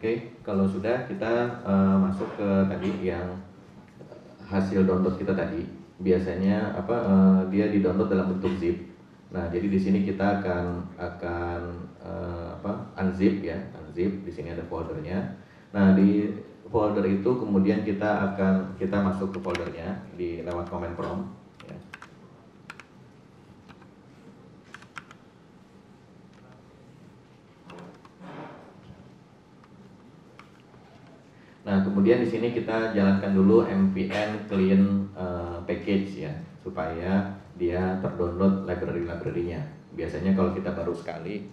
Oke, kalau sudah kita masuk ke tadi yang hasil download kita tadi. Biasanya dia di download dalam bentuk zip. Nah, jadi di sini kita akan unzip ya, unzip. Di sini ada foldernya. Nah, di folder itu kemudian kita masuk ke foldernya lewat command prompt. Ya. Nah, kemudian di sini kita jalankan dulu npm clean package ya, supaya dia terdownload library-nya. Biasanya kalau kita baru sekali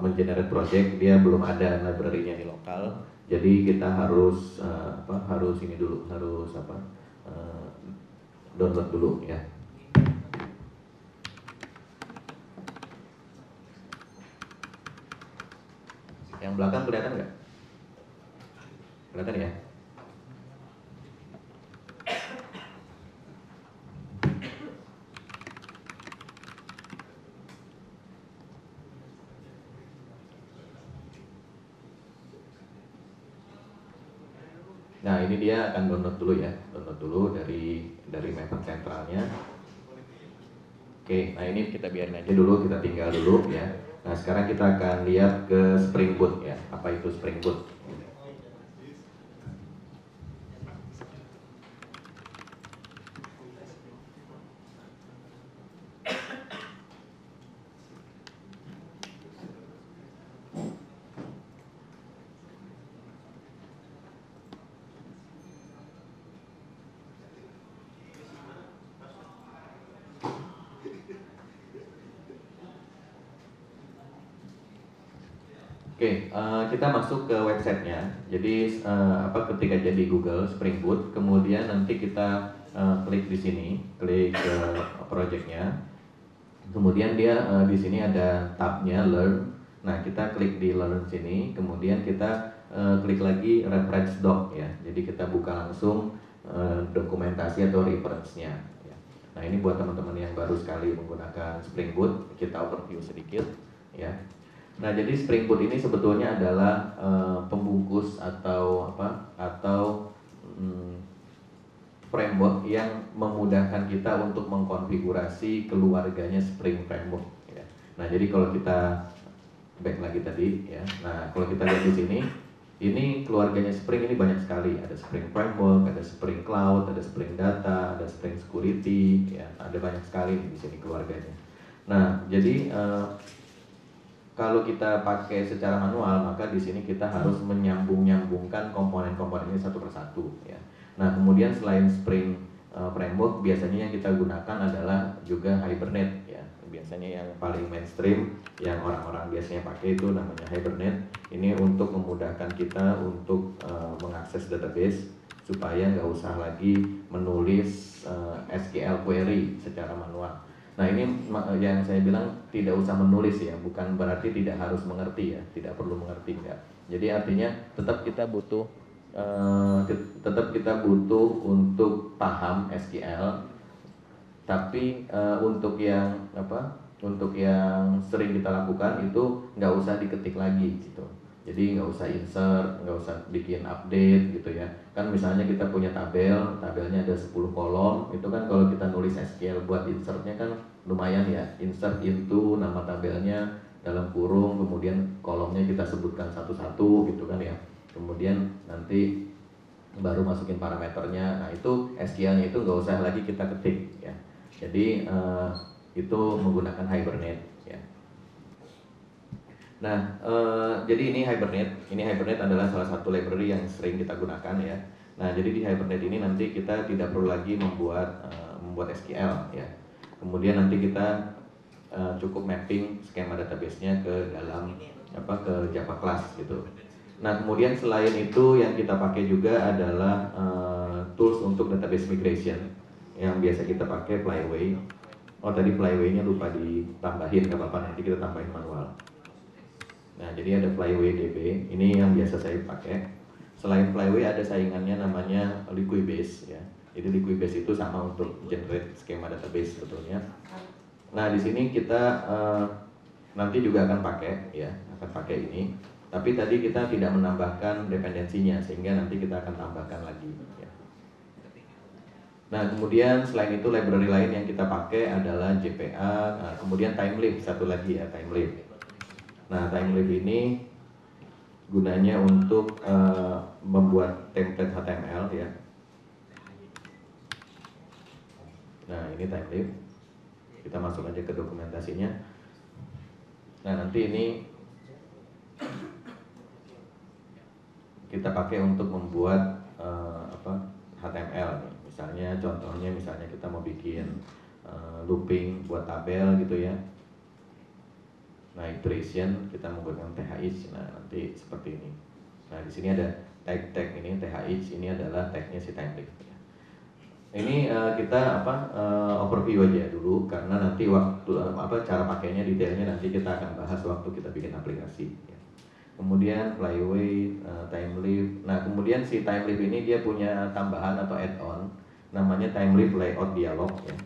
mengenerate project, dia belum ada library-nya di lokal, jadi kita harus download dulu ya. Yang belakang kelihatan nggak? Kelihatan ya? Nah, ini dia akan download dulu ya, download dulu dari mapper sentralnya. Oke, nah ini kita biarin aja dulu, kita tinggal dulu ya. Nah, sekarang kita akan lihat ke Spring Boot ya. Apa itu Spring Boot? Oke, kita masuk ke websitenya. Jadi ketika jadi Google Spring Boot, kemudian nanti kita klik di sini, klik ke projectnya. Kemudian dia di sini ada tabnya Learn. Nah, kita klik di Learn sini, kemudian kita klik lagi Reference Doc ya. Jadi kita buka langsung dokumentasi atau reference-nya. Ya. Nah, ini buat teman-teman yang baru sekali menggunakan Spring Boot, kita overview sedikit ya. Nah, jadi Spring Boot ini sebetulnya adalah pembungkus atau framework yang memudahkan kita untuk mengkonfigurasi keluarganya Spring Framework. Ya. Nah, jadi kalau kita back lagi tadi, ya. Nah, kalau kita lihat di sini, ini keluarganya Spring ini banyak sekali. Ada Spring Framework, ada Spring Cloud, ada Spring Data, ada Spring Security, ya. Ada banyak sekali di sini keluarganya. Nah, jadi kalau kita pakai secara manual, maka di sini kita harus menyambung-nyambungkan komponen-komponennya satu persatu. Ya. Nah, kemudian selain Spring Framework, biasanya yang kita gunakan adalah juga Hibernate. Ya. Biasanya yang paling mainstream, yang orang-orang biasanya pakai itu namanya Hibernate. Ini untuk memudahkan kita untuk mengakses database supaya nggak usah lagi menulis SQL query secara manual. Nah, ini yang saya bilang tidak usah menulis ya, bukan berarti tidak harus mengerti ya, tidak perlu mengerti enggak. Jadi artinya tetap kita butuh untuk paham SQL, tapi untuk yang sering kita lakukan itu nggak usah diketik lagi gitu. Jadi nggak usah insert, nggak usah bikin update gitu ya. Kan misalnya kita punya tabelnya ada 10 kolom, itu kan kalau kita nulis SQL buat insertnya kan lumayan ya. Insert into nama tabelnya dalam kurung, kemudian kolomnya kita sebutkan satu-satu gitu kan ya. Kemudian nanti baru masukin parameternya. Nah, itu SQL-nya itu nggak usah lagi kita ketik ya. Jadi itu menggunakan Hibernate ya. Nah, jadi ini Hibernate adalah salah satu library yang sering kita gunakan ya. Nah, jadi di Hibernate ini nanti kita tidak perlu lagi membuat SQL ya. Kemudian nanti kita cukup mapping skema database-nya ke dalam ke Java class gitu. Nah, kemudian selain itu yang kita pakai juga adalah tools untuk database migration yang biasa kita pakai Flyway. Oh, tadi Flyway-nya lupa ditambahin, nggak apa-apa, nanti kita tambahin manual. Nah, jadi ada Flyway DB, ini yang biasa saya pakai. Selain Flyway ada saingannya namanya Liquibase ya. Jadi Liquibase itu sama untuk generate skema database sebetulnya. Nah, di sini kita nanti juga akan pakai ini. Tapi tadi kita tidak menambahkan dependensinya, sehingga nanti kita akan tambahkan lagi ya. Nah kemudian selain itu library lain yang kita pakai adalah JPA. Nah, kemudian TimeLib, satu lagi ya, TimeLib. Nah TimeLib ini gunanya untuk membuat template HTML ya. Nah ini TimeLib, kita masuk aja ke dokumentasinya. Nah nanti ini kita pakai untuk membuat HTML nih. Misalnya contohnya kita mau bikin looping buat tabel gitu ya. Nah iteration kita menggunakan THX. Nah nanti seperti ini. Nah di sini ada tag ini THX, ini adalah tagnya si TimeLib. Ini kita overview aja dulu, karena nanti waktu cara pakainya detailnya nanti kita akan bahas waktu kita bikin aplikasi ya. Kemudian Flyway, TimeLib. Nah kemudian si TimeLib ini dia punya tambahan atau add-on namanya TimeLib Layout Dialog ya.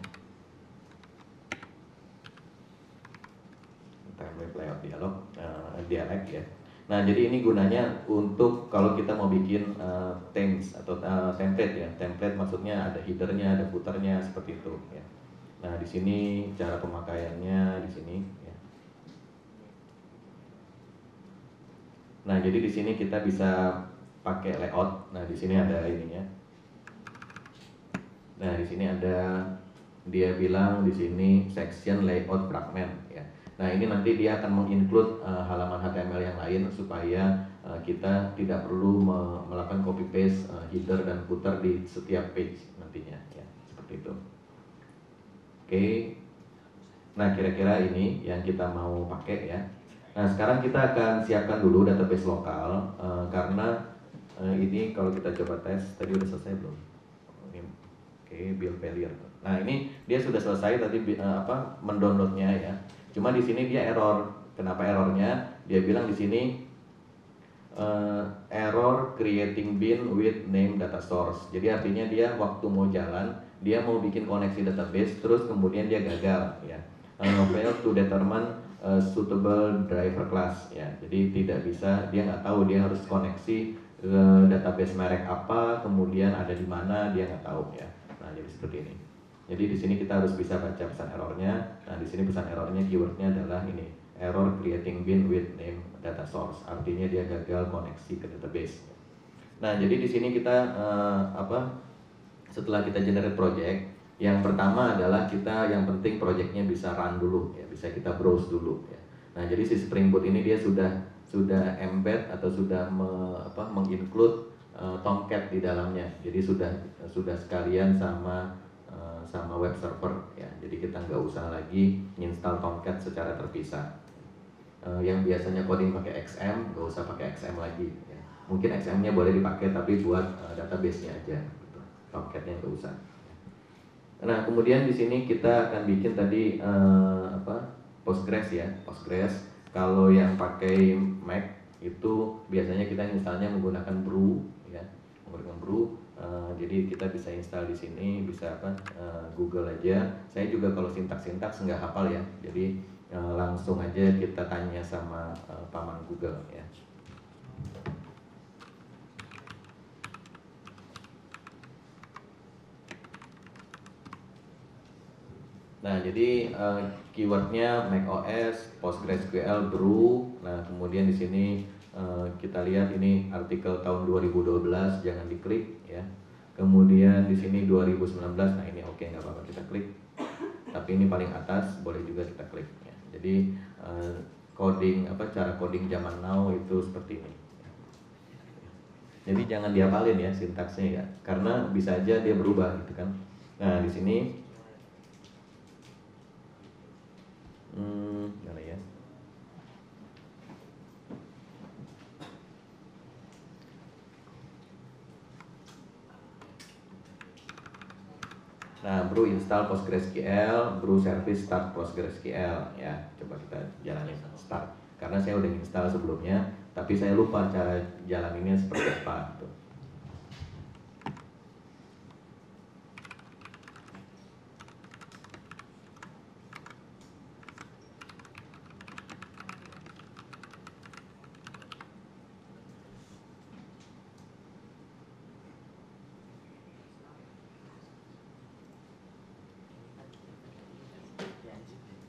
TimeLib Layout Dialog, dialog ya. Nah jadi ini gunanya untuk kalau kita mau bikin themes atau template ya. Template maksudnya ada headernya, ada footernya seperti itu ya. Nah di sini cara pemakaiannya di sini ya. Nah, jadi di sini kita bisa pakai layout. Nah, di sini ada ininya. Nah, di sini ada, dia bilang di sini section layout fragment ya. Nah, ini nanti dia akan menginclude halaman HTML yang lain supaya kita tidak perlu melakukan copy paste header dan footer di setiap page nantinya ya. Seperti itu. Oke. Nah, kira-kira ini yang kita mau pakai ya. Nah sekarang kita akan siapkan dulu database lokal karena ini kalau kita coba tes tadi udah selesai belum? Ini build failure. Nah ini dia sudah selesai tadi mendownloadnya ya. Cuma di sini dia error. Kenapa errornya? Dia bilang di sini error creating bin with name data source. Jadi artinya dia waktu mau jalan dia mau bikin koneksi database terus kemudian dia gagal ya. Fail to determine suitable driver class ya. Jadi tidak bisa, dia nggak tahu dia harus koneksi ke database merek apa, kemudian ada di mana dia nggak tahu ya. Nah jadi seperti ini. Jadi di sini kita harus bisa baca pesan errornya. Nah di sini pesan errornya keywordnya adalah ini, error creating bin with name data source. Artinya dia gagal koneksi ke database. Nah jadi di sini kita setelah kita generate project, yang pertama adalah kita yang penting projectnya bisa run dulu ya, bisa kita browse dulu ya. Nah jadi si Spring Boot ini dia sudah embed atau sudah menginclude Tomcat di dalamnya. Jadi sudah sekalian sama web server ya. Jadi kita nggak usah lagi install Tomcat secara terpisah. Yang biasanya coding pakai XM nggak usah pakai XM lagi ya. Mungkin XM-nya boleh dipakai tapi buat database-nya aja gitu. Tomcat-nya nggak usah. Nah kemudian di sini kita akan bikin tadi Postgres ya. Postgres kalau yang pakai Mac itu biasanya kita installnya menggunakan Brew ya, menggunakan Brew. Jadi kita bisa install di sini, bisa Google aja. Saya juga kalau sintaks nggak hafal ya, jadi langsung aja kita tanya sama paman Google ya. Nah, jadi keywordnya macOS, PostgreSQL, Brew. Nah, kemudian di sini kita lihat ini artikel tahun 2012, jangan diklik ya. Kemudian di sini 2019, nah ini oke, nggak apa-apa kita klik. Tapi ini paling atas, boleh juga kita klik. Ya. Jadi cara coding zaman now itu seperti ini. Jadi jangan dihafalin ya sintaksnya ya, karena bisa aja dia berubah gitu kan. Nah, di sini mana ya? Nah, Brew install PostgreSQL, Brew service start PostgreSQL ya. Coba kita jalanin start. Karena saya udah install sebelumnya, tapi saya lupa cara jalaninnya seperti apa gitu.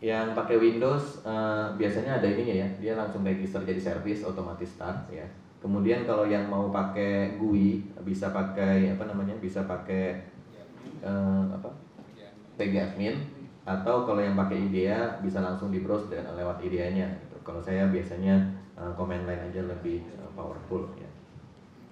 Yang pakai Windows biasanya ada ininya ya, dia langsung register jadi service otomatis start ya. Kemudian kalau yang mau pakai GUI bisa pakai apa namanya, bisa pakai apa PG-admin, atau kalau yang pakai IDEA bisa langsung di browse dengan lewat IDEA-nya gitu. Kalau saya biasanya command line aja lebih powerful ya.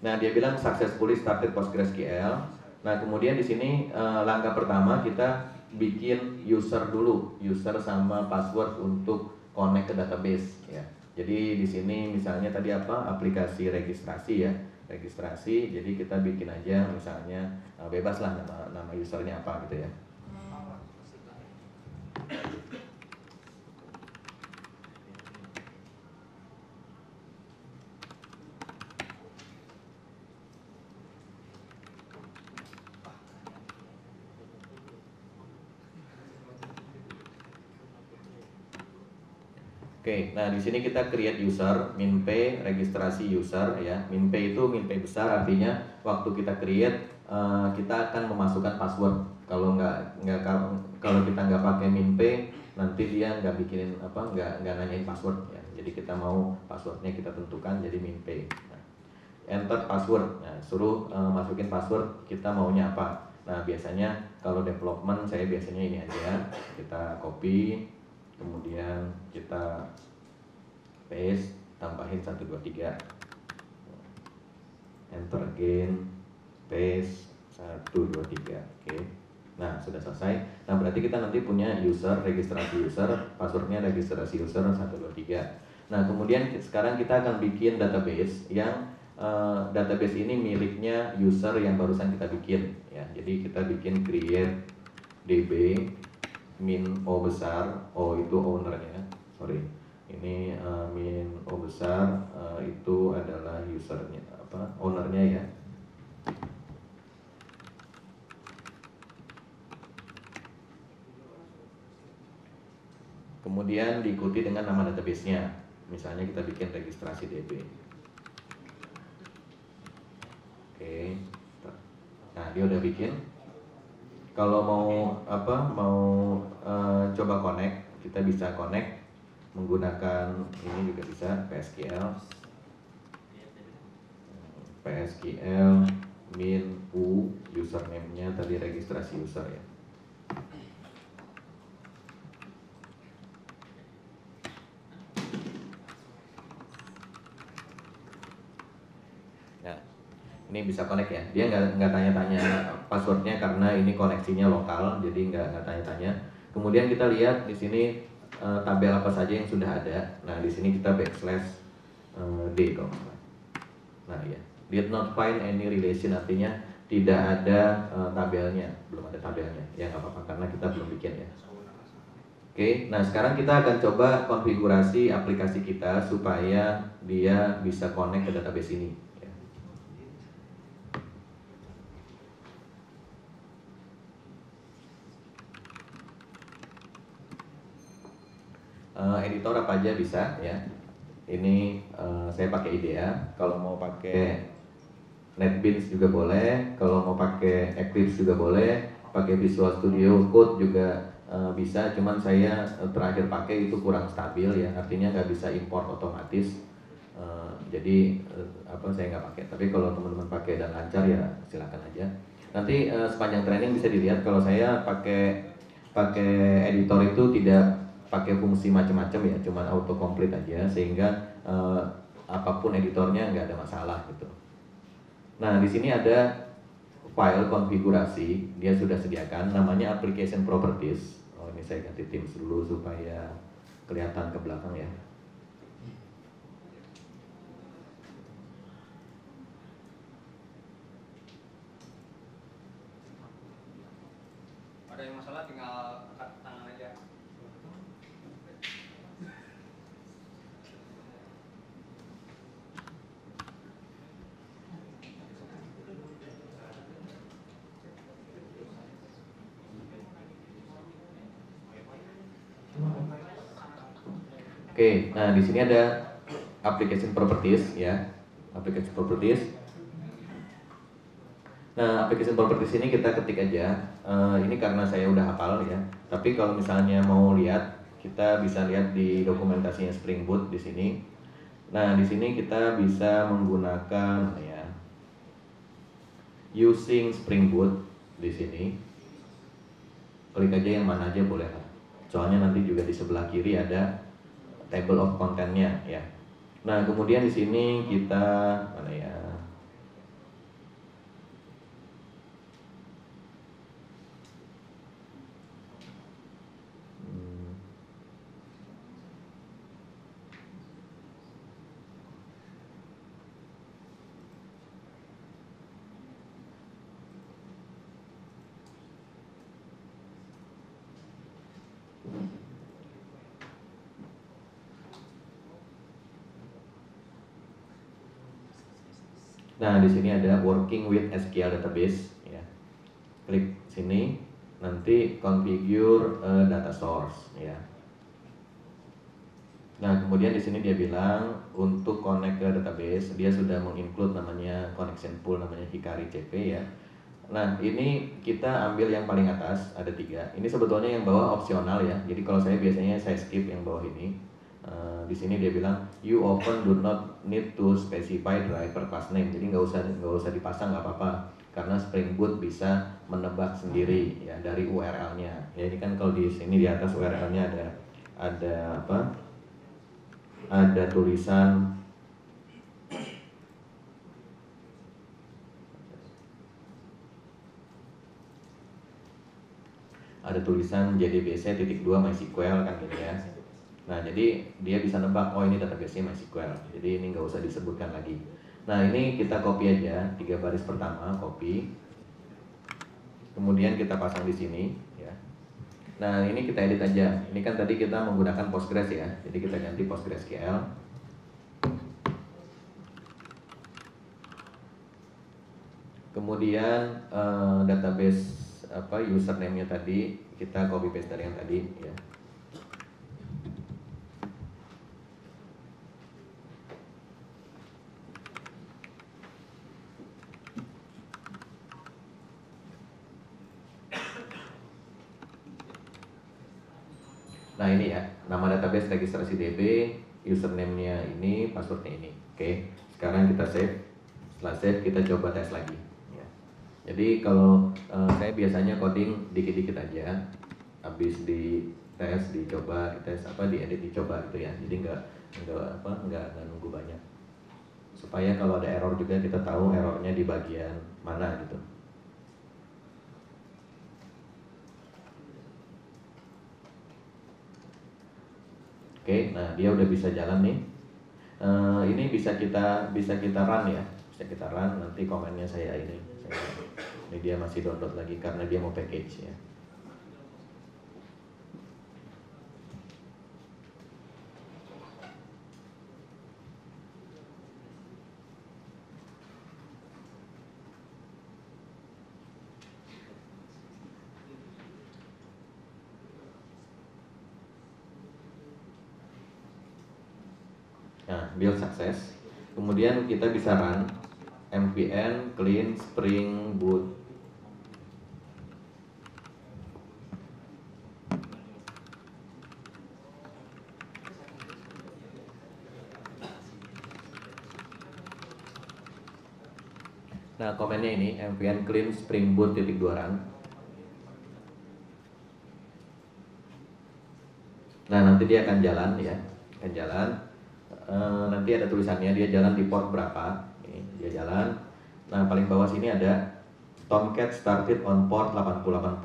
Nah, dia bilang successfully started PostgreSQL. Nah, kemudian di sini langkah pertama kita bikin user dulu, user sama password untuk connect ke database ya. Jadi di sini misalnya tadi apa, aplikasi registrasi ya, registrasi. Jadi kita bikin aja misalnya bebas lah nama usernya apa gitu ya. Oke, nah di sini kita create user, min p, registrasi user ya. Min p itu min p besar, artinya waktu kita create kita akan memasukkan password. Kalau kalau kita nggak pakai min p, nanti dia nggak bikinin apa, nggak nanyain password ya. Jadi kita mau passwordnya kita tentukan jadi min p. Nah, enter password, nah, suruh masukin password kita maunya apa. Nah biasanya kalau development saya biasanya ini aja, kita copy. Kemudian kita paste, tambahin 1, 2, 3, enter again, paste 1, 2, 3. Oke. Nah sudah selesai. Nah berarti kita nanti punya user, registrasi user, passwordnya registrasi user 1, 2, 3. Nah kemudian sekarang kita akan bikin database yang database ini miliknya user yang barusan kita bikin ya. Jadi kita bikin create db min O besar, O itu ownernya, sorry, ini min O besar itu adalah usernya, apa, ownernya ya. Kemudian diikuti dengan nama database-nya, misalnya kita bikin registrasi DB. Oke, nah dia udah bikin. Kalau mau apa, mau coba connect, kita bisa connect menggunakan ini juga bisa PSQL min u, username-nya tadi registrasi user ya. Nah, ini bisa connect ya. Dia nggak tanya-tanya passwordnya karena ini koneksinya lokal, jadi nggak tanya-tanya. Kemudian kita lihat di sini tabel apa saja yang sudah ada. Nah di sini kita backslash d kalau nggak salah. Nah ya, did not find any relation, artinya tidak ada tabelnya, belum ada tabelnya. Ya nggak apa-apa karena kita belum bikin ya. Oke, nah sekarang kita akan coba konfigurasi aplikasi kita supaya dia bisa connect ke database ini. Editor apa aja bisa ya. Ini saya pakai IDEA. Kalau mau pakai NetBeans juga boleh. Kalau mau pakai Eclipse juga boleh. Pakai Visual Studio Code juga bisa. Cuman saya terakhir pakai itu kurang stabil ya. Artinya nggak bisa import otomatis. Jadi apa, saya nggak pakai. Tapi kalau teman-teman pakai dan lancar ya silakan aja. Nanti sepanjang training bisa dilihat kalau saya pakai editor itu tidak pakai fungsi macam-macam ya, cuman autocomplete aja sehingga apapun editornya nggak ada masalah gitu. Nah di sini ada file konfigurasi, dia sudah sediakan, namanya application properties. Oh ini saya ganti Teams dulu supaya kelihatan ke belakang ya. Ada yang masalah tinggal angkat tangan aja. Oke, nah di sini ada application properties ya, application properties. Nah application properties ini kita ketik aja. Ini karena saya udah hafal ya. Tapi kalau misalnya mau lihat kita bisa lihat di dokumentasinya Spring Boot di sini. Nah, di sini kita bisa menggunakan ya using Spring Boot di sini. Klik aja yang mana aja boleh lah. Soalnya nanti juga di sebelah kiri ada table of contentnya ya. Nah, kemudian di sini kita mana ya? Nah, di sini ada working with SQL database ya. Klik sini, nanti configure data source ya. Nah, kemudian di sini dia bilang untuk connect ke database, dia sudah menginclude namanya connection pool namanya Hikari CP ya. Nah, ini kita ambil yang paling atas, ada 3. Ini sebetulnya yang bawah opsional ya. Jadi kalau saya biasanya saya skip yang bawah ini. Di sini dia bilang you often do not need to specify driver class name. Jadi nggak usah dipasang, nggak apa-apa, karena Spring Boot bisa menebak sendiri ya dari URL-nya. Ya, ini kan kalau di sini di atas URL-nya ada apa? Ada tulisan JDBC.2 MySQL kan gitu ya. Nah, jadi dia bisa nebak, oh ini database-nya MySQL. Jadi ini nggak usah disebutkan lagi. Nah, ini kita copy aja 3 baris pertama, copy. Kemudian kita pasang di sini ya. Nah, ini kita edit aja. Ini kan tadi kita menggunakan Postgres ya. Jadi kita ganti PostgreSQL. Kemudian database username-nya tadi kita copy paste dari yang tadi ya. Nah, ini ya, nama database registrasi DB, username-nya ini, password-nya ini. Oke, sekarang kita save. Setelah save kita coba tes lagi ya. Jadi kalau saya biasanya coding dikit-dikit aja, habis di tes dicoba, dites diedit dicoba gitu ya. Jadi nggak nunggu banyak, supaya kalau ada error juga kita tahu errornya di bagian mana gitu. Oke, nah dia udah bisa jalan nih. Ini bisa kita run ya, bisa kita run. Nanti komennya ini dia masih download lagi karena dia mau package ya. Nah, build sukses. Kemudian kita bisa run npm clean spring boot. Nah, komennya ini npm clean spring boot .2 run. Nah, nanti dia akan jalan ya, akan jalan. Nanti ada tulisannya dia jalan di port berapa. Ini dia jalan. Nah, paling bawah sini ada Tomcat started on port 8080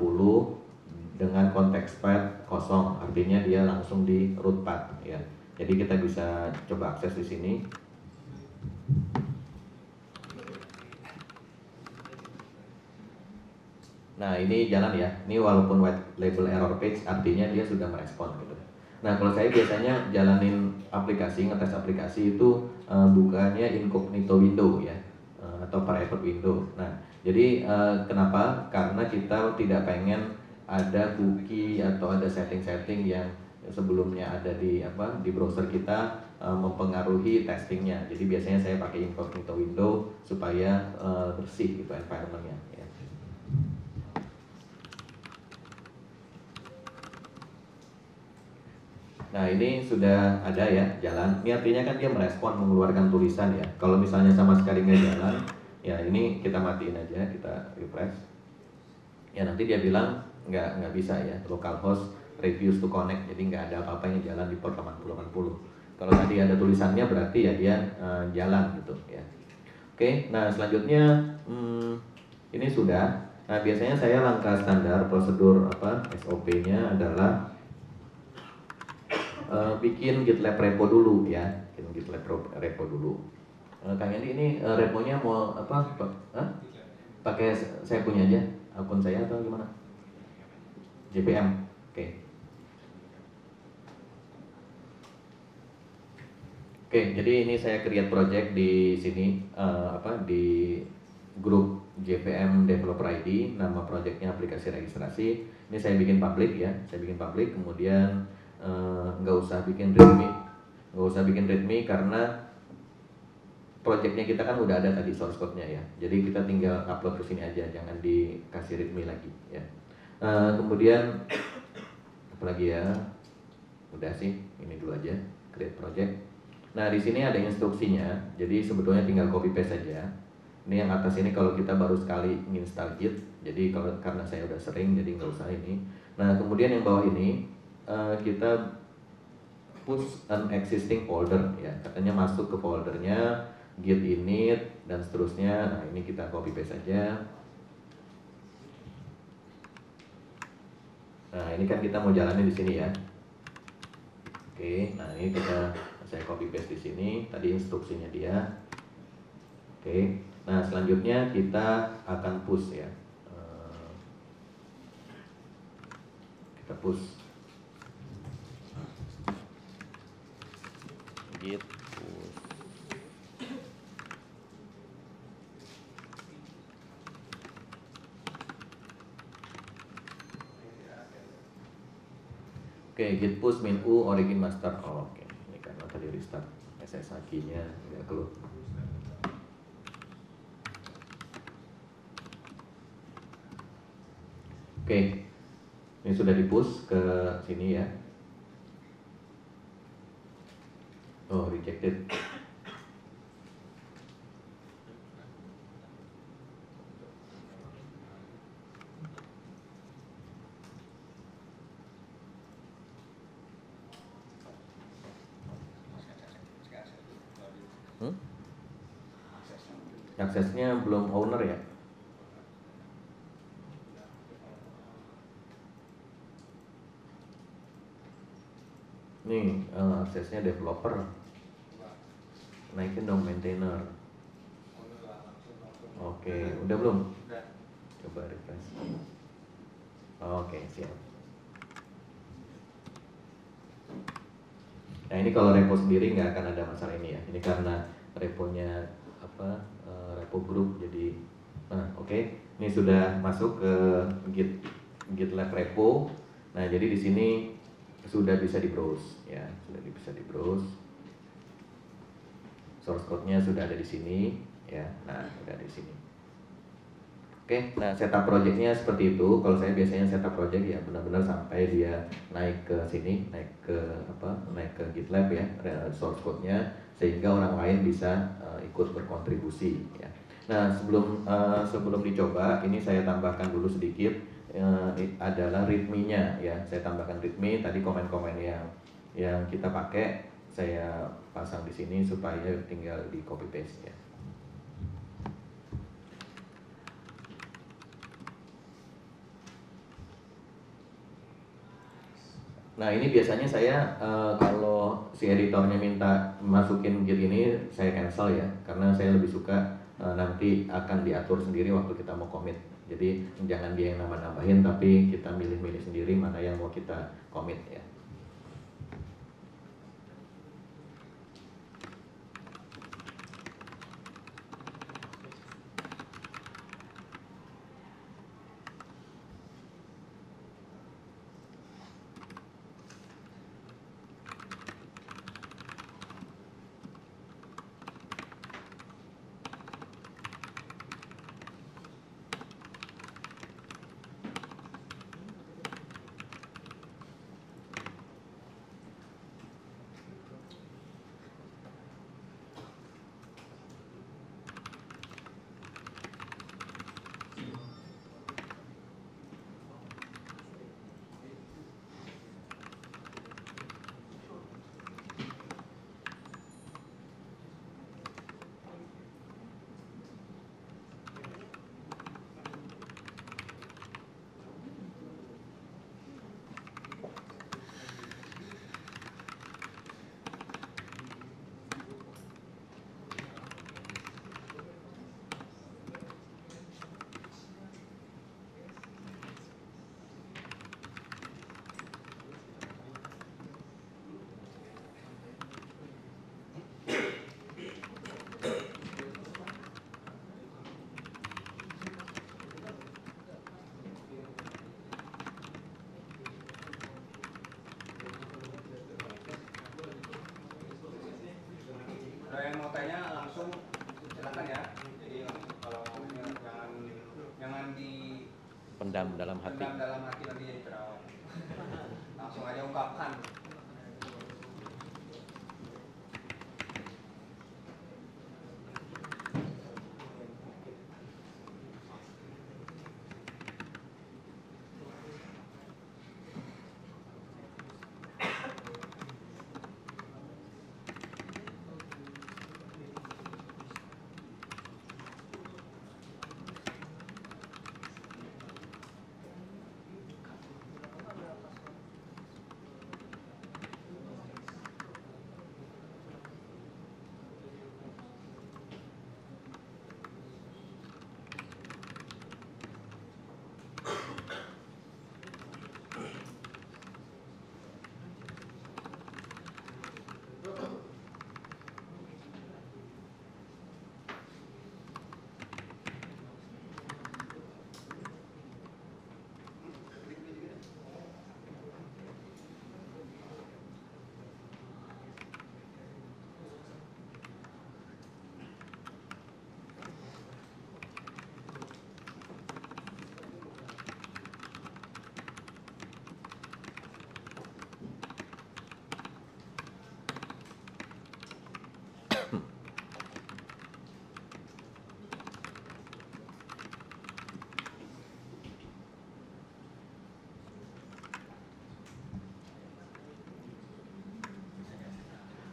dengan context path kosong, artinya dia langsung di root path ya. Jadi kita bisa coba akses di sini. Nah, ini jalan ya. Ini walaupun white label error page, artinya dia sudah merespon gitu. Nah, kalau saya biasanya jalanin aplikasi, ngetes aplikasi itu bukanya incognito window ya, atau private window. Nah, jadi kenapa? Karena kita tidak pengen ada cookie atau ada setting-setting yang sebelumnya ada di browser kita mempengaruhi testingnya. Jadi biasanya saya pakai incognito window supaya bersih gitu environmentnya. Ya. Nah ini sudah ada ya jalan. Ini artinya kan dia merespon mengeluarkan tulisan ya. Kalau misalnya sama sekali nggak jalan, ya ini kita matiin aja, kita refresh. Ya nanti dia bilang nggak bisa ya, localhost refuse to connect, jadi nggak ada apa-apa yang jalan di port 8080. Kalau tadi ada tulisannya berarti ya dia jalan gitu ya. Oke, nah selanjutnya ini sudah. Nah biasanya saya langkah standar prosedur SOP-nya adalah bikin GitLab repo dulu ya, bikin GitLab repo dulu. Kang Yandi ini reponya mau apa? Pakai saya punya aja, akun saya atau gimana? JPM, oke. Oke, jadi ini saya create project di sini di grup JPM Developer ID, nama projectnya aplikasi registrasi. Ini saya bikin public ya, kemudian nggak usah bikin readme, karena projectnya kita kan udah ada tadi source code-nya ya. Jadi kita tinggal upload ke sini aja, jangan dikasih readme lagi ya. Kemudian apalagi ya? Udah sih, ini dulu aja, create project. Nah di sini ada instruksinya, jadi sebetulnya tinggal copy paste saja. Ini yang atas ini kalau kita baru sekali install Git, jadi karena saya udah sering, jadi nggak usah ini. Nah kemudian yang bawah ini kita push an existing folder ya, katanya masuk ke foldernya git init dan seterusnya. Nah ini kita copy paste saja. Nah ini kan kita mau jalanin di sini ya. Oke, nah ini saya copy paste di sini, tadi instruksinya dia. Oke, nah selanjutnya kita akan push ya. Kita push git push. Oke, git push min u origin master. Oke, ini karena tadi restart SSH key-nya nggak keluar. Oke, ini sudah di push ke sini ya. Oh, rejected. Aksesnya belum owner ya. Nih aksesnya developer, naikin dong maintainer. Oke, udah belum? Coba refresh. Oke, siap. Nah ini kalau repo sendiri nggak akan ada masalah ini ya. Ini karena reponya repo group, jadi oke. Ini sudah masuk ke GitLab repo. Nah jadi di sini sudah bisa di browse ya, sudah bisa di browse. Source code-nya sudah ada di sini ya. Nah sudah di sini. Oke, nah setup projectnya seperti itu. Kalau saya biasanya setup project ya benar-benar sampai dia naik ke sini, naik ke GitLab ya, source code-nya, sehingga orang lain bisa ikut berkontribusi ya. Nah sebelum dicoba, ini saya tambahkan dulu sedikit adalah readme-nya ya. Saya tambahkan readme, tadi komen-komen yang kita pakai saya pasang di sini supaya tinggal di copy paste ya. Nah ini biasanya saya kalau si editornya minta masukin git ini saya cancel ya, karena saya lebih suka nanti akan diatur sendiri waktu kita mau commit. Jadi jangan dia yang nambah-nambahin, tapi kita milih-milih sendiri mana yang mau kita commit ya. pendam dalam hati. Pendam dalam hati nanti jadi terawat. Langsung aja ungkapkan.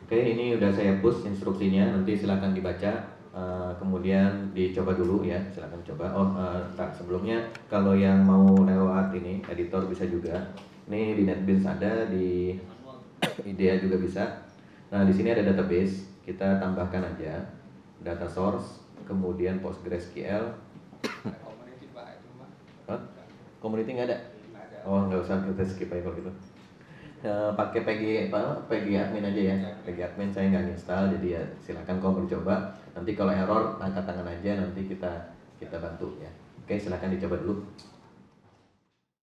Oke, ini udah saya push instruksinya, nanti silakan dibaca, kemudian dicoba dulu ya, silakan coba. Sebelumnya kalau yang mau lewat ini editor bisa juga. Ini di NetBeans ada, di IDEA juga bisa. Nah, di sini ada database, kita tambahkan aja data source, kemudian PostgreSQL. Community Pak itu Pak. Hah? Community nggak ada? Nggak ada. Oh, nggak usah, kita skip aja kalau gitu. Pakai PG admin aja ya. PG admin saya nggak install, jadi ya silakan kalau mau dicoba. Nanti kalau error angkat tangan aja, nanti kita bantu ya. Oke, silakan dicoba dulu.